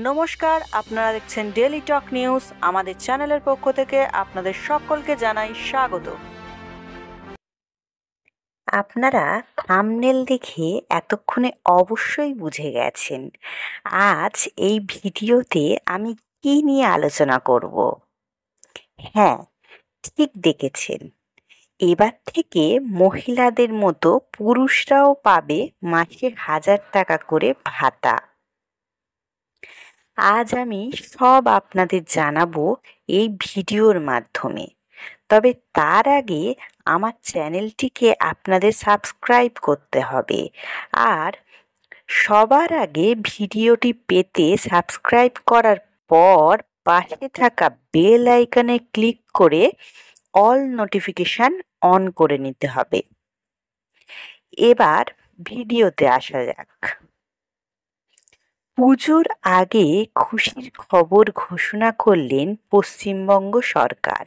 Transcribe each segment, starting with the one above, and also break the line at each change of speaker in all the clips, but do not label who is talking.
নমস্কার, আপনারা দেখছেন ডেইলি টক নিউজ। আমাদের চ্যানেলের পক্ষ থেকে আপনাদের সকলকে জানাই স্বাগত। আপনারা থাম্বনেল দেখে এতক্ষণে অবশ্যই বুঝে গেছেন আজ এই ভিডিওতে আমি কি নিয়ে আলোচনা করব। হ্যাঁ, ঠিক দেখেছেন, এবার থেকে মহিলাদের মতো পুরুষরাও পাবে মাসে 1,000 টাকা করে ভাতা। আজ আমি সব আপনাদের জানাবো এই ভিডিওর মাধ্যমে। তবে তার আগে আমার চ্যানেলটিকে আপনাদের সাবস্ক্রাইব করতে হবে, আর সবার আগে ভিডিওটি পেতে সাবস্ক্রাইব করার পর পাশে থাকা বেল আইকনে ক্লিক করে অল নোটিফিকেশন অন করে নিতে হবে। এবার ভিডিওতে আসা যাক। পুজোর আগে খুশির খবর ঘোষণা করলেন পশ্চিমবঙ্গ সরকার।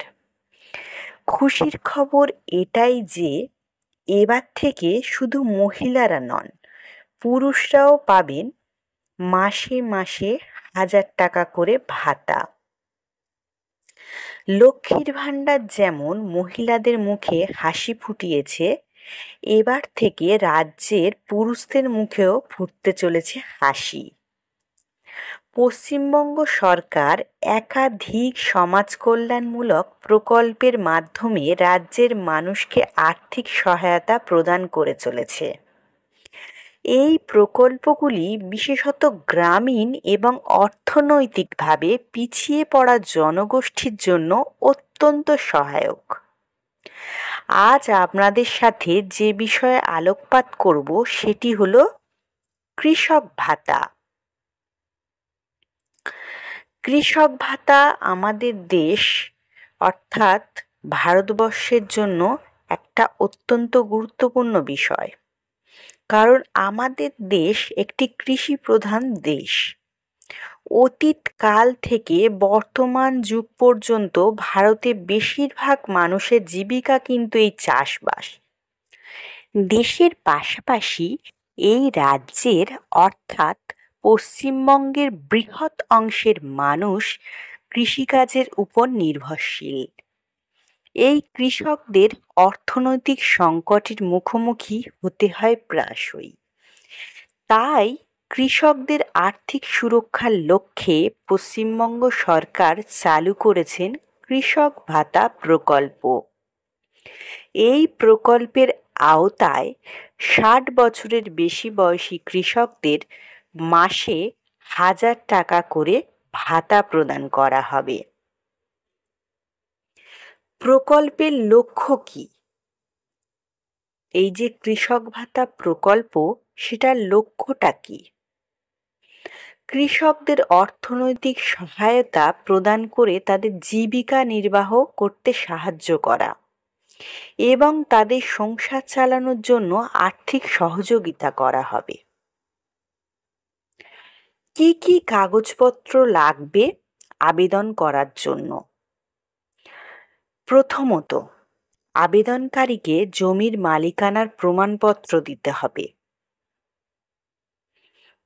খুশির খবর এটাই যে এবার থেকে শুধু মহিলারা নন, পুরুষরাও পাবেন মাসে মাসে 1,000 টাকা করে ভাতা। লক্ষ্মীর ভাণ্ডার যেমন মহিলাদের মুখে হাসি ফুটিয়েছে, এবার থেকে রাজ্যের পুরুষদের মুখেও ফুটতে চলেছে হাসি। পশ্চিমবঙ্গ সরকার একাধিক সমাজ কল্যাণমূলক প্রকল্পের মাধ্যমে রাজ্যের মানুষকে আর্থিক সহায়তা প্রদান করে চলেছে। এই প্রকল্পগুলি বিশেষত গ্রামীণ এবং অর্থনৈতিকভাবে পিছিয়ে পড়া জনগোষ্ঠীর জন্য অত্যন্ত সহায়ক। আজ আপনাদের সাথে যে বিষয়ে আলোকপাত করব সেটি হলো কৃষক ভাতা। কৃষক ভাতা আমাদের দেশ অর্থাৎ ভারতবর্ষের জন্য একটা অত্যন্ত গুরুত্বপূর্ণ বিষয়, কারণ আমাদের দেশ একটি কৃষি প্রধান দেশ। অতীতকাল থেকে বর্তমান যুগ পর্যন্ত ভারতে বেশিরভাগ মানুষের জীবিকা কিন্তু এই চাষবাস। দেশের পাশাপাশি এই রাজ্যের অর্থাৎ পশ্চিমবঙ্গের বৃহৎ অংশের মানুষ কৃষিকাজের উপর নির্ভরশীল। এই কৃষকদের অর্থনৈতিক সংকটের মুখোমুখি হতে হয় প্রায়শই। তাই কৃষকদের আর্থিক সুরক্ষার লক্ষ্যে পশ্চিমবঙ্গ সরকার চালু করেছেন কৃষক ভাতা প্রকল্প। এই প্রকল্পের আওতায় 60 বছরের বেশি বয়সী কৃষকদের মাসে 1,000 টাকা করে ভাতা প্রদান করা হবে। প্রকল্পের লক্ষ্য কি? এই যে কৃষক ভাতা প্রকল্প, সেটার লক্ষ্যটা কি? কৃষকদের অর্থনৈতিক সহায়তা প্রদান করে তাদের জীবিকা নির্বাহ করতে সাহায্য করা এবং তাদের সংসার চালানোর জন্য আর্থিক সহযোগিতা করা হবে। কি কি কাগজপত্র লাগবে আবেদন করার জন্য? প্রথমত, আবেদনকারীকে জমির মালিকানার প্রমাণপত্র দিতে হবে।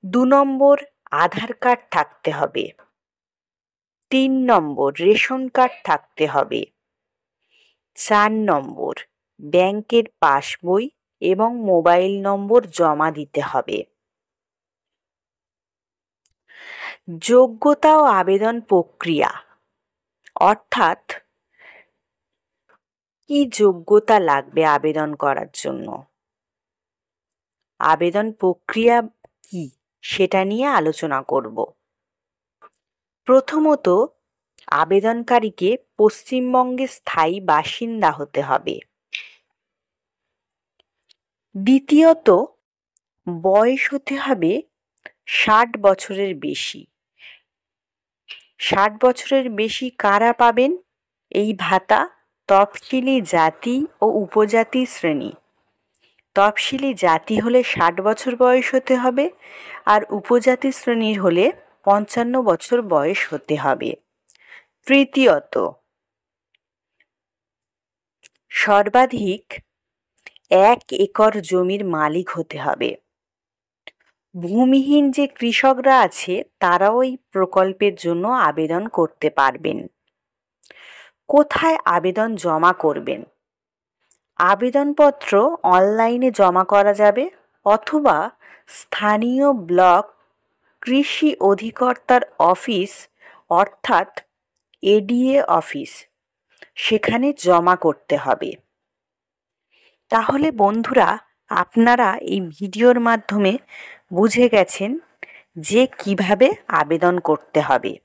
2 নম্বর, আধার কার্ড থাকতে হবে। 3 নম্বর, রেশন কার্ড থাকতে হবে। 4 নম্বর, ব্যাংকের পাসবই এবং মোবাইল নম্বর জমা দিতে হবে। যোগ্যতা ও আবেদন প্রক্রিয়া, অর্থাৎ কি যোগ্যতা লাগবে আবেদন করার জন্য, আবেদন প্রক্রিয়া কি সেটা নিয়ে আলোচনা করব। প্রথমত, আবেদনকারীকে পশ্চিমবঙ্গের স্থায়ী বাসিন্দা হতে হবে। দ্বিতীয়ত, বয়স হতে হবে 60 বছরের বেশি। 60 বছরের বেশি কারা পাবেন এই ভাতা? তফসিলি জাতি ও উপজাতি শ্রেণী। তফসিলি জাতি হলে 60 বছর বয়স হতে হবে, আর উপজাতি শ্রেণীর হলে 55 বছর বয়স হতে হবে। তৃতীয়ত, সর্বাধিক 1 একর জমির মালিক হতে হবে। ভূমিহীন যে কৃষকরা আছে তারাও এই প্রকল্পের জন্য আবেদন করতে পারবেন। কোথায় আবেদন জমা করবেন? আবেদনপত্র অনলাইনে জমা করা যাবে অথবা স্থানীয় ব্লক কৃষি অধিকর্তার অফিস অর্থাৎ এডিএ অফিস, সেখানে জমা করতে হবে। তাহলে বন্ধুরা, আপনারা এই ভিডিওর মাধ্যমে বুঝে গেছেন যে কিভাবে আবেদন করতে হবে।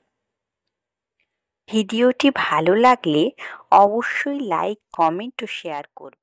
ভিডিওটি ভালো লাগলে অবশ্যই লাইক, কমেন্ট ও শেয়ার করবেন।